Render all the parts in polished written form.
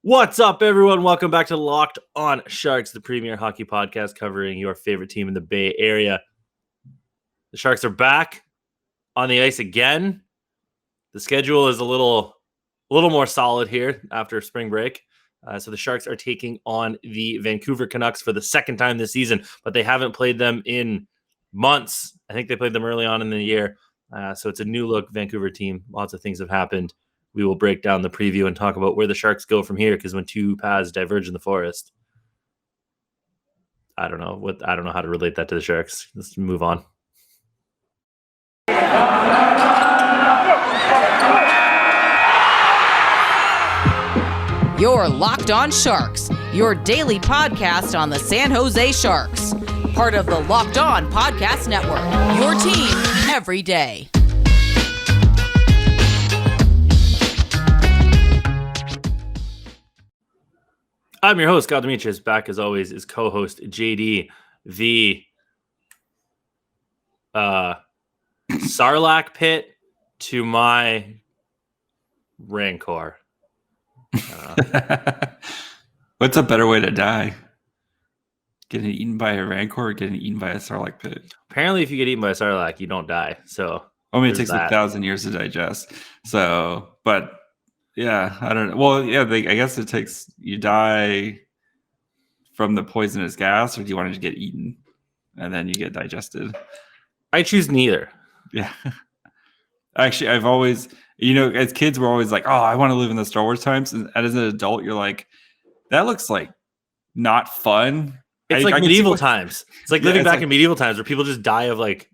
What's up, everyone? Welcome back to Locked on Sharks, the premier hockey podcast covering your favorite team in the Bay Area. The Sharks are back on the ice again. The schedule is a little more solid here after spring break. So the Sharks are taking on the Vancouver Canucks for the second time this season, but they haven't played them in months. I think they played them early on in the year. So it's a new look Vancouver team. Lots of things have happened. We will break down the preview and talk about where the Sharks go from here, because when two paths diverge in the forest, I don't know how to relate that to the Sharks. Let's move on. You're Locked on Sharks, your daily podcast on the San Jose Sharks. Part of the Locked on Podcast Network, your team every day. I'm your host, Scott Demetrius. Back as always is co-host JD, the Sarlacc pit to my Rancor. What's a better way to die? Getting eaten by a Rancor or getting eaten by a Sarlacc pit? Apparently, if you get eaten by a Sarlacc, you don't die. So, it takes 1,000 years to digest. So, but yeah, I don't know. Well, yeah, I guess it takes, you die from the poisonous gas, or do you want to get eaten and then you get digested? I choose neither. Yeah. Actually, I've always, as kids, we're always like, oh, I want to live in the Star Wars times. And as an adult, you're like, that looks like not fun. It's like medieval times. It's like living back in medieval times where people just die of like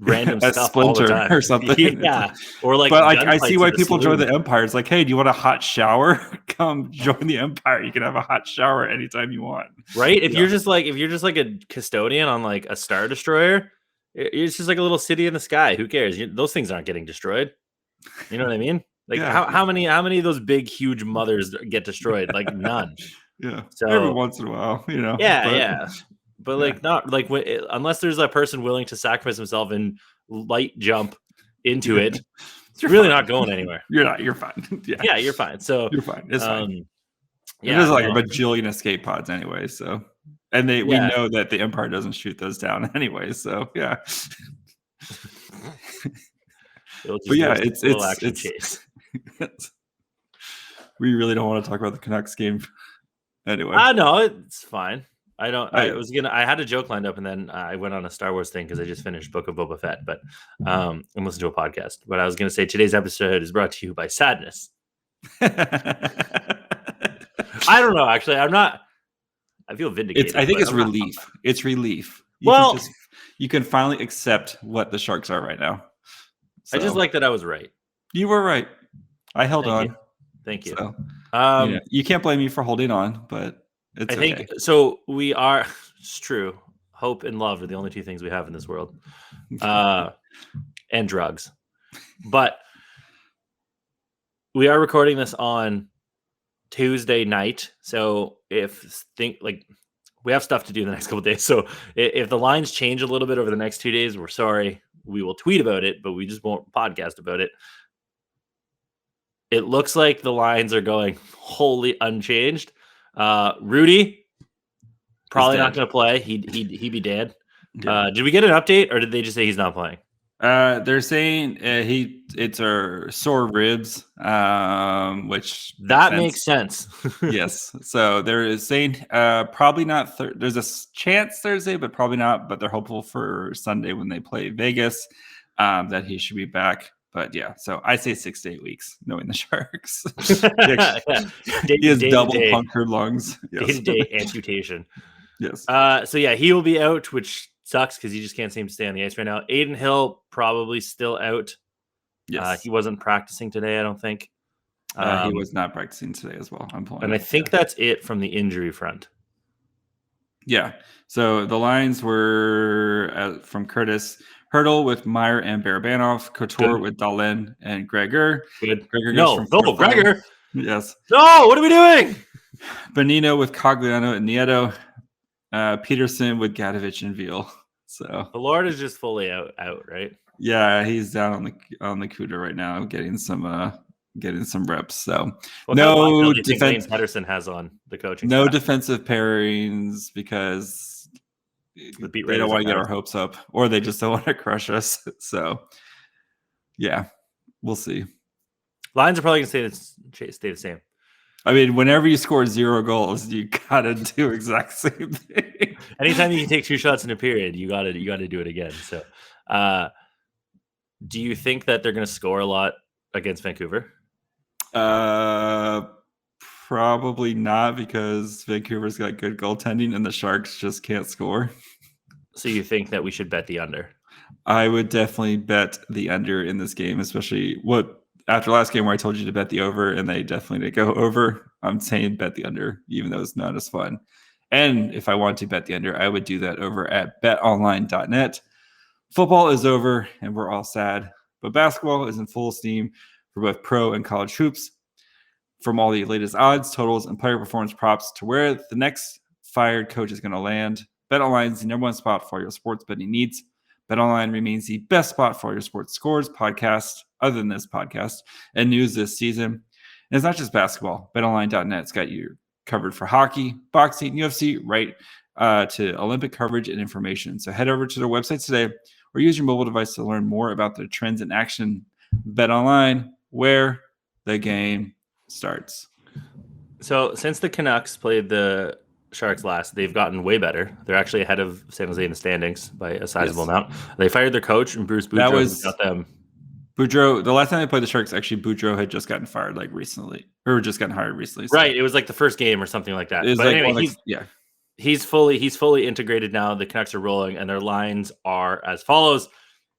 random stuff all the time or something. Yeah. Or like, but like, I see why people join the Empire. It's like, hey, do you want a hot shower? Come join the Empire. You can have a hot shower anytime you want. Right? If you're just like a custodian on like a Star Destroyer, it's just like a little city in the sky. Who cares? Those things aren't getting destroyed. You know what I mean? Like how many of those big, huge mothers get destroyed? Like none. Yeah. So every once in a while, Yeah. But like not like unless there's a person willing to sacrifice himself and light jump into it, it's really not going anywhere. You're fine. Yeah, you're fine. So you're fine. It's fine. Yeah, there's like a bajillion escape pods anyway. So, and we know that the Empire doesn't shoot those down anyway. So yeah. But yeah, it's chase. We really don't want to talk about the Canucks game anyway. No, it's fine. I had a joke lined up, and then I went on a Star Wars thing because I just finished Book of Boba Fett, but I'm listening to a podcast. But I was gonna say today's episode is brought to you by sadness. I don't know. Actually, I'm not. I feel vindicated. I think it's relief. It's relief. You can finally accept what the Sharks are right now. So, I just like that I was right. You were right. I held on. Thank you. So, you can't blame me for holding on, but I think so. We are. It's true. Hope and love are the only two things we have in this world, and drugs. But we are recording this on Tuesday night, so we have stuff to do the next couple of days. So if the lines change a little bit over the next 2 days, we're sorry. We will tweet about it, but we just won't podcast about it. It looks like the lines are going wholly unchanged. Rudy probably not going to play. He'd be dead. Did we get an update, or did they just say he's not playing? They're saying it's our sore ribs, which makes sense. Yes. So they're saying probably not. There's a chance Thursday, but probably not. But they're hopeful for Sunday when they play Vegas that he should be back. But yeah, so I say 6 to 8 weeks, knowing the Sharks. He has double punctured lungs. Day-to-day amputation. Yes. So yeah, he will be out, which sucks because he just can't seem to stay on the ice right now. Aiden Hill probably still out. Yes. He wasn't practicing today, I don't think. He was not practicing today as well. I'm pulling. And I think that's it from the injury front. Yeah. So the lines were from Curtis: Hertl with Meyer and Barabanov, Couture with Dahlin and Gregor. Good. Gregor. Yes. No, what are we doing? Bonino with Cogliano and Nieto. Peterson with Gadovich and Veal. So the Lord is just fully out, right? Yeah, he's down on the Cuda right now, getting some getting some reps. So What kind of line no do you think Lane defense. Pedersen has on the coaching No staff? defensive pairings because The beat they don't writers want to get are our hopes up, or they just don't want to crush us. So yeah, we'll see. Lines are probably going to stay the same. I mean, whenever you score 0 goals, you gotta do exact same thing. Anytime you can take 2 shots in a period, you gotta do it again. So, do you think that they're going to score a lot against Vancouver? Probably not, because Vancouver's got good goaltending and the Sharks just can't score. So you think that we should bet the under? I would definitely bet the under in this game, especially after last game where I told you to bet the over and they definitely did go over. I'm saying bet the under, even though it's not as fun. And if I want to bet the under, I would do that over at betonline.net. Football is over and we're all sad, but basketball is in full steam for both pro and college hoops. From all the latest odds, totals, and player performance props to where the next fired coach is going to land, BetOnline is the number one spot for your sports betting needs. BetOnline remains the best spot for your sports scores, podcasts, other than this podcast, and news this season. And it's not just basketball. BetOnline.net's got you covered for hockey, boxing, UFC, right to Olympic coverage and information. So head over to their website today or use your mobile device to learn more about the trends in action. BetOnline, where the game starts. So since the Canucks played the Sharks last, they've gotten way better. They're actually ahead of San Jose in the standings by a sizable amount. They fired their coach, and Bruce Boudreau got them. Boudreau, the last time they played the Sharks, actually Boudreau had just gotten fired recently, or just gotten hired recently. So. Right, it was like the first game or something like that. But anyway, he's fully integrated now. The Canucks are rolling, and their lines are as follows: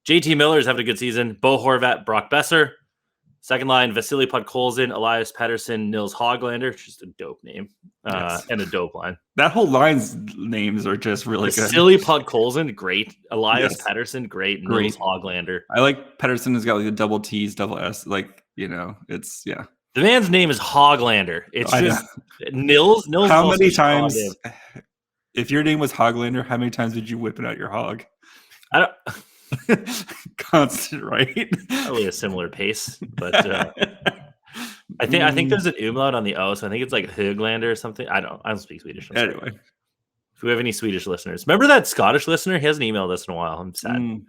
JT Miller is having a good season. Bo Horvat, Brock Besser. Second line, Vasily Podkolzin, Elias Pettersson, Nils Hoglander. Just a dope name. And a dope line. That whole line's names are just really good. Vasily Podkolzin, great. Elias Pettersson, great. Nils Hoglander. I like Pettersson has got like the double T's, double S. Like, it's, yeah. The man's name is Hoglander. It's just Nils. How many times, if your name was Hoglander, how many times did you whip it out your hog? I don't... Constant, right? Probably a similar pace, but I think there's an umlaut on the O, so I think it's like Höglander or something. I don't speak Swedish. Anyway, if we have any Swedish listeners, remember that Scottish listener? He hasn't emailed us in a while. I'm sad.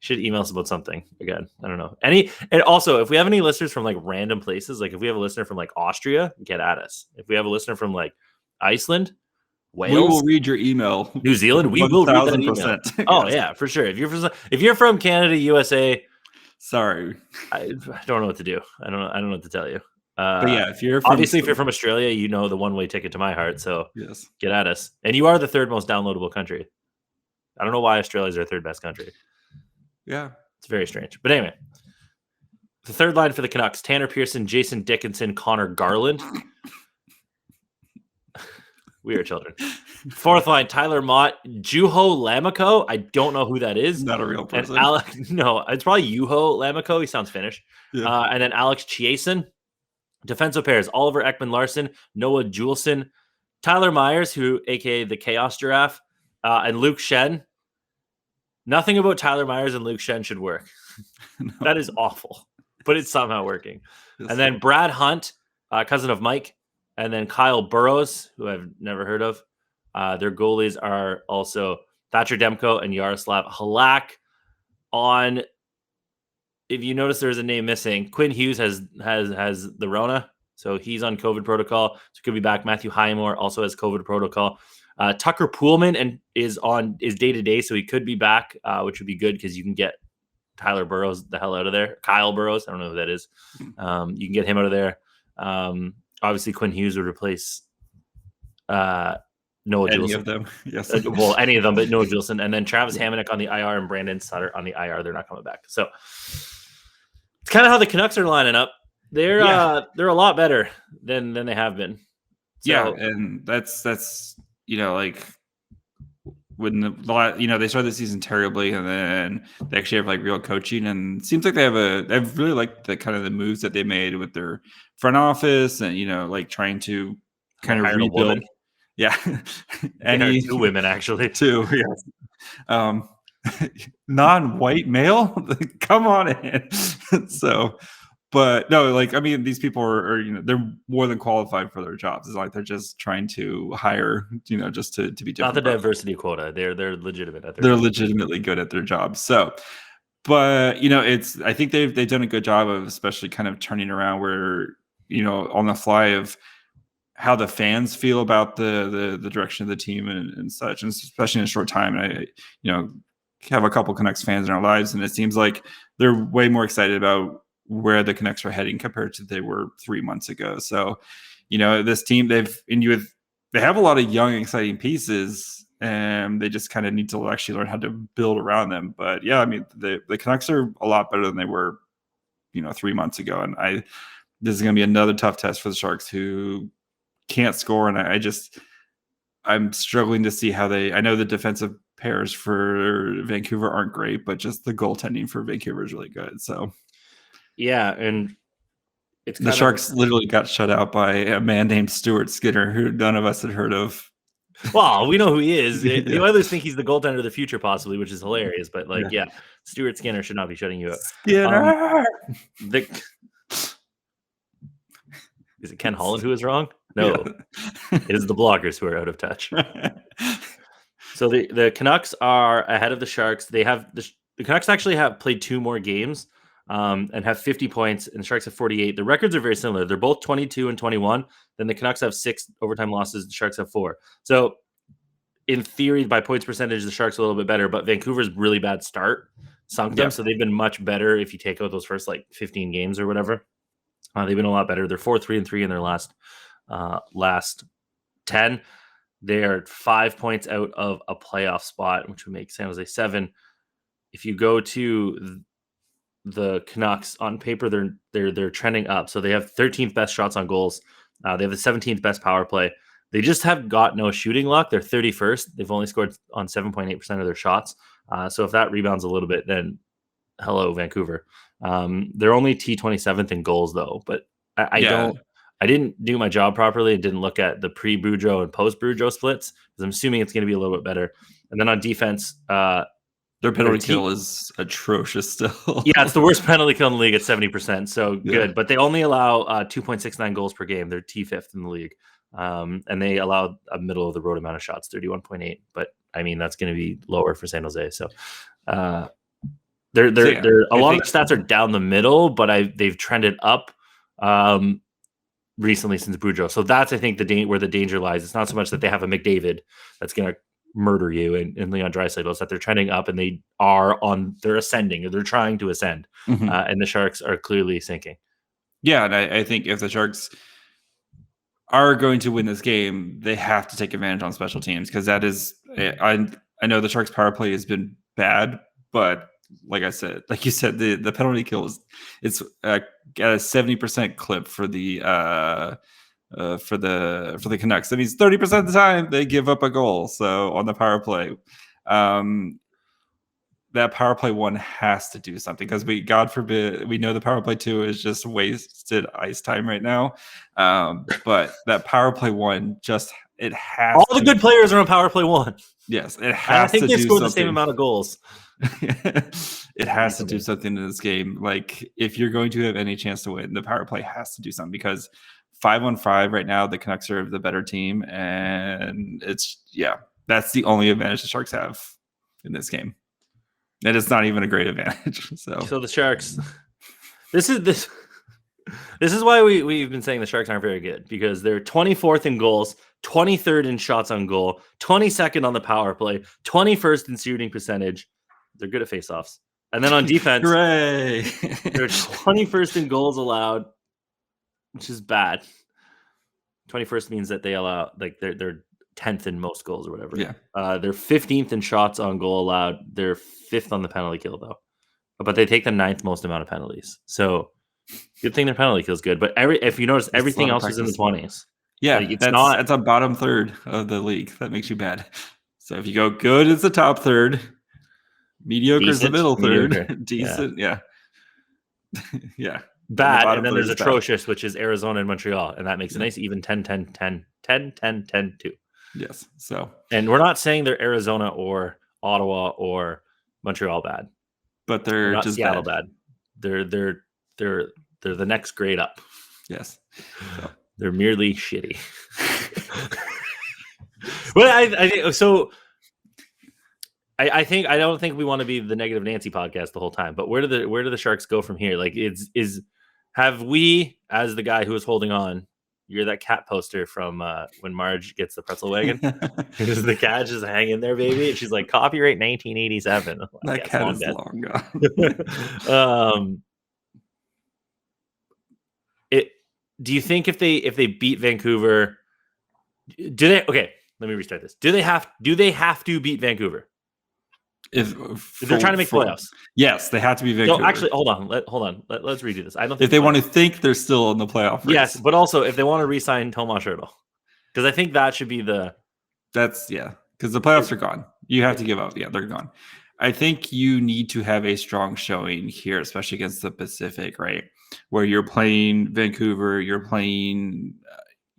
Should email us about something again. I don't know. And also, if we have any listeners from like random places, like if we have a listener from like Austria, get at us. If we have a listener from like Iceland, Wales, we will read your email. New Zealand, we will read that email. Oh yeah, for sure. If you're from Canada, USA, sorry, I don't know what to do. I don't know what to tell you. But yeah, if you're from Australia, you know the one-way ticket to my heart. So yes, get at us. And you are the third most downloadable country. I don't know why Australia's our third best country. Yeah, it's very strange. But anyway, the third line for the Canucks: Tanner Pearson, Jason Dickinson, Connor Garland. We are children. Fourth line, Tyler Mott, Juho Lammikko. I don't know who that is. Not a real person. No, it's probably Juho Lammikko. He sounds Finnish. Yeah. And then Alex Chiasson. Defensive pairs, Oliver Ekman-Larsson, Noah Juleson, Tyler Myers, aka the Chaos Giraffe, and Luke Shen. Nothing about Tyler Myers and Luke Shen should work. No. That is awful, but it's somehow working. And then Brad Hunt, cousin of Mike, and then Kyle Burrows, who I've never heard of. Their goalies are also Thatcher Demko and Yaroslav Halak. If you notice there's a name missing, Quinn Hughes has the Rona, so he's on COVID protocol. So could be back. Matthew Highmore also has COVID protocol. Tucker Poolman is day to day, so he could be back, which would be good because you can get Tyler Burrows the hell out of there. Kyle Burrows, I don't know who that is. You can get him out of there. Obviously, Quinn Hughes would replace Noah Juleson. Any of them, yes. Well, any of them, but Noah Juleson. And then Travis Hamonic on the IR and Brandon Sutter on the IR. They're not coming back. So it's kind of how the Canucks are lining up. They're a lot better than they have been. So, yeah, and that's like when they started the season terribly, and then they actually have like real coaching, and it seems like they've really liked the kind of the moves that they made with their front office, and like trying to kind of rebuild. Yeah, and 2 women actually. 2, yes. Non-white male, come on in. So, But no, like, I mean, these people are they're more than qualified for their jobs. It's like they're just trying to hire, just to be different. Not the diversity quota. They're legitimate at their They're job. legitimately good at their jobs. So, but I think they've done a good job of especially kind of turning around where, on the fly of how the fans feel about the direction of the team and such, and especially in a short time. And I, have a couple Canucks fans in our lives, and it seems like they're way more excited about where the Canucks are heading compared to they were 3 months ago. So, this team, they have a lot of young, exciting pieces, and they just kind of need to actually learn how to build around them. But yeah, I mean, the Canucks are a lot better than they were, 3 months ago. And this is going to be another tough test for the Sharks, who can't score. And I'm struggling to see how I know the defensive pairs for Vancouver aren't great, but just the goaltending for Vancouver is really good. So yeah, and the Sharks literally got shut out by a man named Stuart Skinner, who none of us had heard of. Well, we know who he is. The Oilers think he's the goaltender of the future, possibly, which is hilarious. But Stuart Skinner should not be shutting you up. Skinner. Is it Ken Holland who is wrong? No, it is the bloggers who are out of touch. So the Canucks are ahead of the Sharks. They have the Canucks actually have played 2 more games and have 50 points, and the Sharks have 48. The records are very similar. They're both 22 and 21. Then the Canucks have 6 overtime losses. The Sharks have 4. So in theory, by points percentage, the Sharks are a little bit better, but Vancouver's really bad start sunk them. So they've been much better if you take out those first 15 games or whatever. They've been a lot better. They're 4-3-3 in their last 10. They're 5 points out of a playoff spot, which would make San Jose 7. If you go to the Canucks on paper, they're trending up. So they have 13th best shots on goals. They have the 17th best power play. They just have got no shooting luck. They're 31st. They've only scored on 7.8% of their shots. So if that rebounds a little bit, then hello, Vancouver. They're only T27th in goals, though. But I didn't do my job properly and didn't look at the pre-Boudreau and post-Boudreau splits, because I'm assuming it's going to be a little bit better. And then on defense, their penalty kill is atrocious still. Yeah, it's the worst penalty kill in the league at 70%. So good. But they only allow 2.69 goals per game. They're T5th in the league. And they allow a middle of the road amount of shots, 31.8. But I mean, that's going to be lower for San Jose. So they're a lot of the stats are down the middle, but they've trended up recently since Boudreau. So that's, I think, where the danger lies. It's not so much that they have a McDavid that's going to murder you and Leon Draisaitl. It's that they're trending up and they're ascending, or they're trying to ascend. Mm-hmm. And the Sharks are clearly sinking. Yeah, and I think if the Sharks are going to win this game, they have to take advantage on special teams, because that is, I know the Sharks power play has been bad, but like you said, the penalty kill it's got a 70% clip for the Canucks. That means 30% of the time they give up a goal. So on the power play, that power play 1 has to do something, because God forbid, we know the power play 2 is just wasted ice time right now. But that power play 1 it has all the good players are on power play 1. Yes, it has. I think they've scored the same amount of goals. It has to do something in this game. Like, if you're going to have any chance to win, the power play has to do something, because 5-on-5 right now, the Canucks are the better team, and that's the only advantage the Sharks have in this game. And it's not even a great advantage. So the Sharks, this is why we've been saying the Sharks aren't very good, because they're 24th in goals, 23rd in shots on goal, 22nd on the power play, 21st in shooting percentage. They're good at faceoffs. And then on defense, hooray! They're 21st in goals allowed, which is bad. 21st means that they allow, they're 10th in most goals or whatever. Yeah. They're 15th in shots on goal allowed. They're 5th on the penalty kill, though. But they take the 9th most amount of penalties. So good thing their penalty kill is good. But if you notice, everything else is in the 20s. Yeah, it's a bottom third of the league. That makes you bad. So if you go good, it's the top third. Mediocre is the middle third. Decent, yeah. Yeah. Bad, and then there's atrocious, which is Arizona and Montreal, and that makes a nice even 10-10-10-10-10-10-2. Yes. So, and we're not saying they're Arizona or Ottawa or Montreal bad, but they're just Seattle bad. They're They're the next grade up. Yes. So. They're merely shitty. But I think so. I don't think we want to be the Negative Nancy podcast the whole time. But where do the Sharks go from here? Like, have we, as the guy who is holding on, you're that cat poster from when Marge gets the pretzel wagon. Because the cat just hanging there, baby. And she's like, copyright 1987. That cat is long gone. Do you think if they beat Vancouver, do they? Okay, let me restart this. Do they have to beat Vancouver? If they're trying to make playoffs, yes, they have to be Vancouver. No, actually, hold on. Let's redo this. I don't think if they want to think they're still in the playoff race. Yes, but also if they want to re-sign Tomas Hertl, because I think that should be because the playoffs are gone. You have to give up. Yeah, they're gone. I think you need to have a strong showing here, especially against the Pacific, right? Where you're playing Vancouver, you're playing,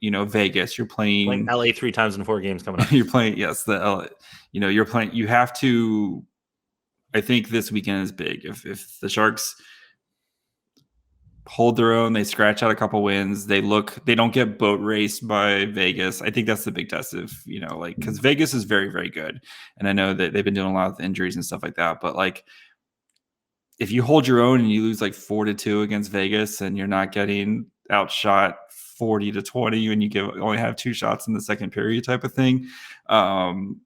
Vegas, you're playing LA 3 times in 4 games coming up. You're playing, yes, the LA. You're playing. You have to. I think this weekend is big. If the Sharks hold their own, they scratch out a couple wins. They don't get boat raced by Vegas. I think that's the big test of, because Vegas is very, very good. And I know that they've been doing a lot of injuries and stuff like that. But if you hold your own and you lose 4-2 against Vegas and you're not getting outshot 40-20 and you only have 2 shots in the second period type of thing, then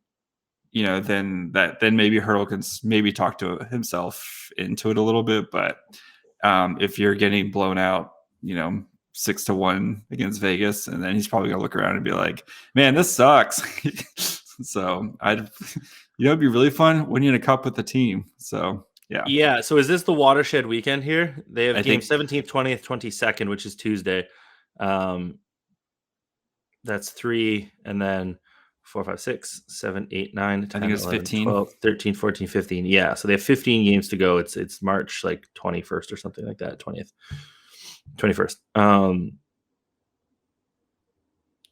maybe Hertl can maybe talk to himself into it a little bit. But if you're getting blown out, 6-1 against Vegas, and then he's probably gonna look around and be like, "Man, this sucks." So it'd be really fun winning a cup with the team. So yeah. Yeah. So is this the watershed weekend here? They have game 17th, 20th, 22nd, which is Tuesday. That's 3, and then 4, 5, 6, 7, 8, 9, 10, I think it's 11, 15. 12, 13, 14, 15. Yeah. So they have 15 games to go. It's March 21st or something like that. 20th, 21st.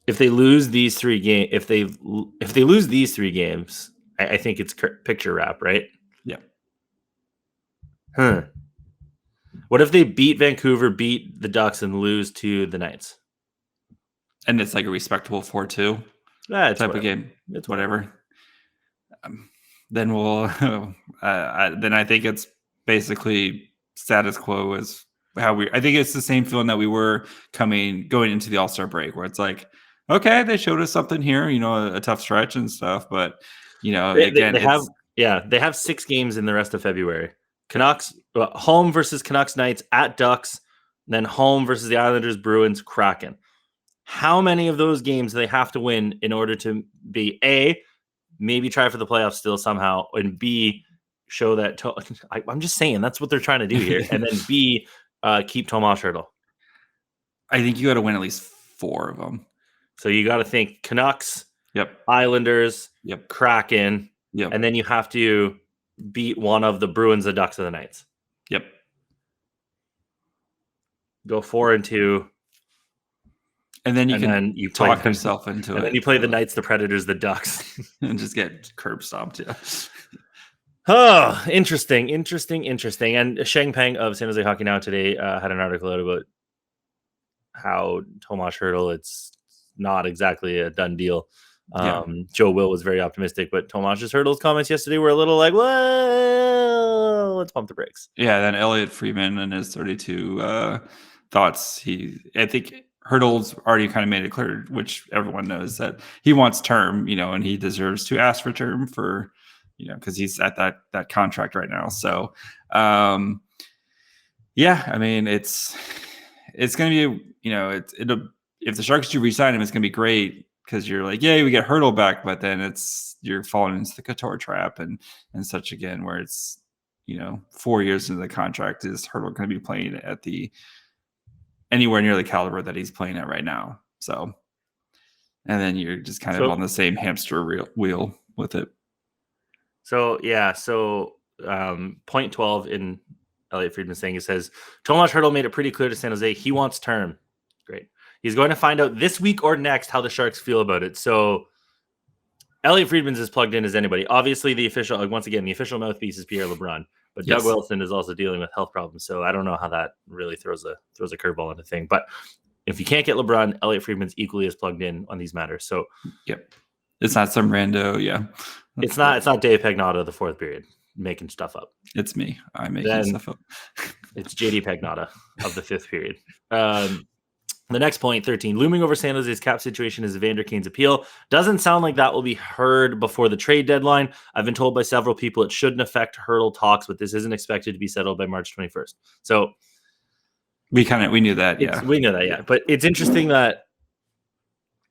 If they lose these 3 games, if they lose these 3 games, I think it's picture wrap, right? Yeah. What if they beat Vancouver, beat the Ducks, and lose to the Knights? And it's a respectable 4-2 type of game. It's whatever. Then we'll. Then I think it's basically status quo as how we. I think it's the same feeling that we were going into the All-Star break, where it's okay, they showed us something here, a tough stretch and stuff, but they have 6 games in the rest of February. Canucks home versus Canucks Knights, at Ducks, then home versus the Islanders, Bruins, Kraken. How many of those games do they have to win in order to be A, maybe try for the playoffs still somehow, and B, show that I'm just saying that's what they're trying to do here, and then B, keep Tomas Hertl? I think you got to win at least 4 of them. So you got to think Canucks, yep, Islanders, yep, Kraken, yep, and then you have to beat one of the Bruins, the Ducks, or the Knights. Yep. Go 4-2. And then you talk yourself into it. And then you play the Knights, the Predators, the Ducks. And just get curb stomped, yeah. Oh, interesting. And Sheng Peng of San Jose Hockey Now today had an article out about how Tomas Hertl, it's not exactly a done deal. Joe Will was very optimistic, but Tomas Hertl's comments yesterday were a little well, let's pump the brakes. Yeah, then Elliot Friedman and his 32 thoughts. I think Hertl's already kind of made it clear, which everyone knows, that he wants term, and he deserves to ask for term for, because he's at that contract right now. So, yeah, I mean, it's going to be, if the Sharks do re-sign him, it's going to be great. Because you're yeah, we get Hertl back, but then you're falling into the Couture trap and such again, where it's 4 years into the contract, is Hertl going to be playing at anywhere near the caliber that he's playing at right now? So, and then you're just kind of on the same hamster wheel with it. So yeah, point 12 in Elliot Friedman saying, it says Tomas Hertl made it pretty clear to San Jose he wants term. Great. He's going to find out this week or next how the Sharks feel about it. So Elliot Friedman's as plugged in as anybody. Obviously, the official mouthpiece is Pierre LeBrun. But Yes. Doug Wilson is also dealing with health problems, so I don't know how that really throws a curveball into thing. But if you can't get LeBron, Elliot Friedman's equally as plugged in on these matters. So yep, it's not some rando. Yeah, it's not Dave Pagnotta the fourth period making stuff up. It's me. I'm making stuff up. It's JD Pagnotta of the fifth period. The next point, 13, looming over San Jose's cap situation is Evander Kane's appeal. Doesn't sound like that will be heard before the trade deadline. I've been told by several people it shouldn't affect Hertl talks, but this isn't expected to be settled by March 21st. So we knew that. Yeah, we know that. Yeah, but it's interesting that.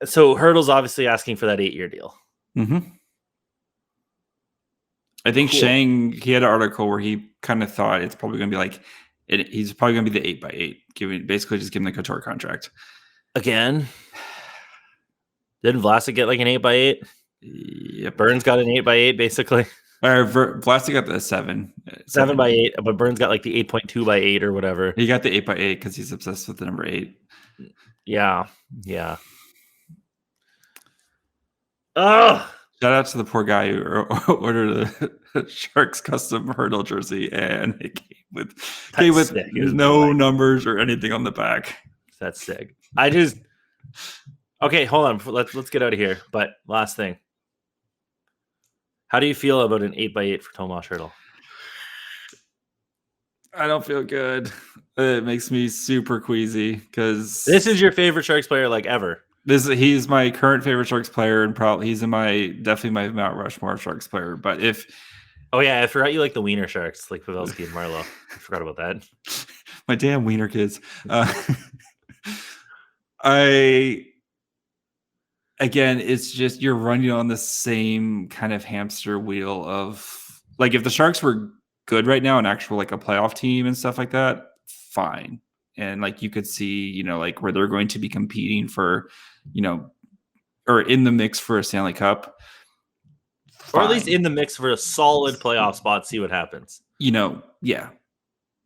So Hertl's obviously asking for that 8-year deal. Mm-hmm. I think cool. Shang, he had an article where he kind of thought it's probably going to be like. He's probably going to be the 8x8, basically just give him the Couture contract. Again? Didn't Vlasic get like an 8x8? Yep. Burns got an 8x8, basically. Vlasic got the 7. 7x8, but Burns got like the 8.2x8 or whatever. He got the 8x8 because he's obsessed with the number 8. Yeah. Oh! Shout out to the poor guy who ordered a Sharks custom Hertl jersey, and it came with no numbers or anything on the back. That's sick. Okay, hold on. Let's get out of here. But last thing, how do you feel about an 8x8 for Tomas Hertl? I don't feel good. It makes me super queasy because this is your favorite Sharks player like ever. He's my current favorite Sharks player, and probably he's definitely my Mount Rushmore Sharks player. But I forgot you like the Wiener Sharks, like Pavelski and Marleau. I forgot about that. My damn Wiener kids. It's just you're running on the same kind of hamster wheel of like if the Sharks were good right now and actual like a playoff team and stuff like that, fine. And like you could see, like where they're going to be competing for, or in the mix for a Stanley Cup. Fine. Or at least in the mix for a solid playoff spot, see what happens. Yeah.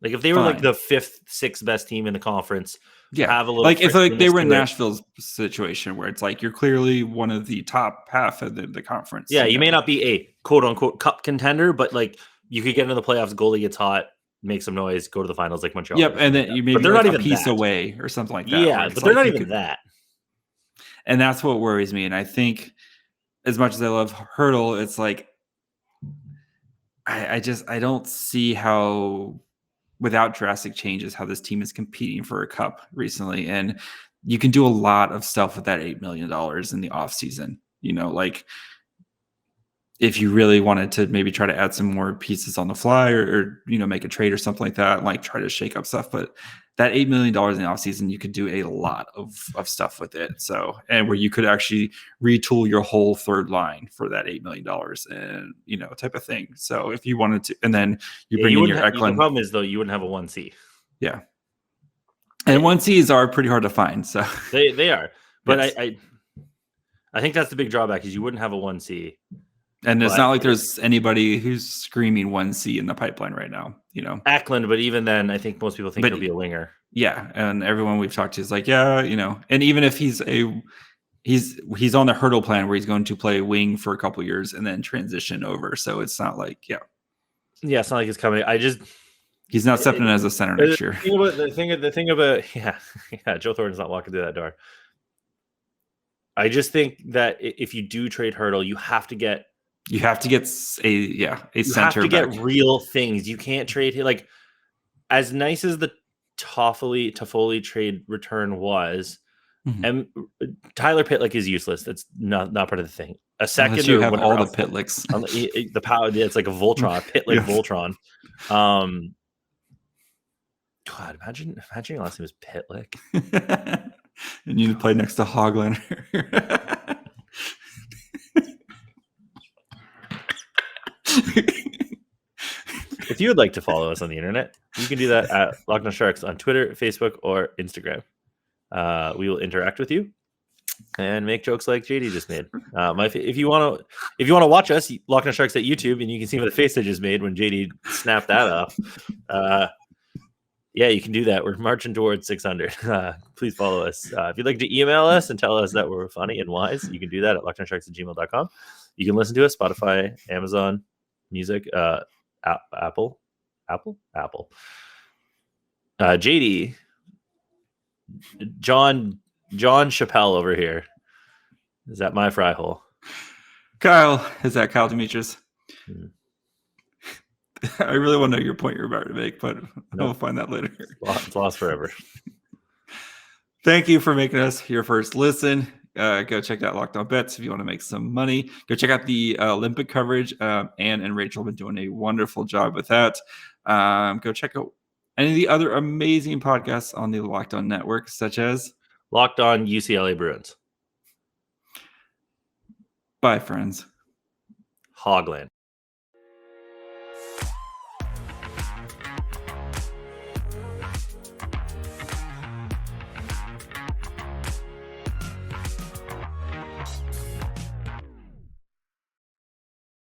Like if they were like the 5th, 6th best team in the conference, have a little like if they were in Nashville's situation where it's like you're clearly one of the top half of the conference. Yeah, you may not be a quote unquote cup contender, but like you could get into the playoffs, goalie gets hot, make some noise, go to the finals like Montreal. Yep, and then you maybe they're like not a even piece that. Away or something like that. Yeah, but they're not even that. And that's what worries me. And I think as much as I love Hertl, it's like I don't see how without drastic changes how this team is competing for a cup recently. And you can do a lot of stuff with that $8 million in the offseason. Like if you really wanted to maybe try to add some more pieces on the fly or make a trade or something like that, like try to shake up stuff. But that $8 million in the offseason, you could do a lot of stuff with it. So, and where you could actually retool your whole third line for that $8 million and, type of thing. So if you wanted to, and then you bring in your Eklund. The problem is though, you wouldn't have a 1C. Yeah. And 1Cs are pretty hard to find. So they are, but yes. I think that's the big drawback is you wouldn't have a 1C. And it's not like there's anybody who's screaming 1C in the pipeline right now, Eklund, but even then, I think most people think he'll be a winger. Yeah, and everyone we've talked to is like, yeah, and even if he's on the Hertl plan where he's going to play wing for a couple of years and then transition over. So it's not like, it's not like he's coming. He's not stepping in as a center next year. The thing about Joe Thornton's not walking through that door. I just think that if you do trade Hertl, you have to get a center. You have to get real things. You can't trade like as nice as the Toffoli trade return was. Mm-hmm. And Tyler Pitlick is useless. That's not part of the thing. A second, unless you have all the Pitlicks. The power. It's like a Voltron, a Pitlick Voltron. God, imagine your last name was Pitlick. And you play next to Hoglander. If you would like to follow us on the internet, you can do that at Locked On Sharks on Twitter, Facebook, or Instagram. We will interact with you and make jokes like JD just made. If you want to watch us, Locked On Sharks at YouTube, and you can see the face I just made when JD snapped that off. Yeah, you can do that. We're marching towards 600. Please follow us. If you'd like to email us and tell us that we're funny and wise, you can do that at lockedonsharks@gmail.com. You can listen to us, Spotify, Amazon Music, Apple, Apple. JD, John Chappelle over here. Is that my fry hole? Kyle, is that Kyle Demetrius? I really want to know your point you're about to make, but we'll find that later. It's lost forever. Thank you for making us your first listen. Go check out Locked On Bets if you want to make some money. Go check out the Olympic coverage. Ann and Rachel have been doing a wonderful job with that. Go check out any of the other amazing podcasts on the Locked On Network, such as Locked On UCLA Bruins. Bye, friends. Hogland.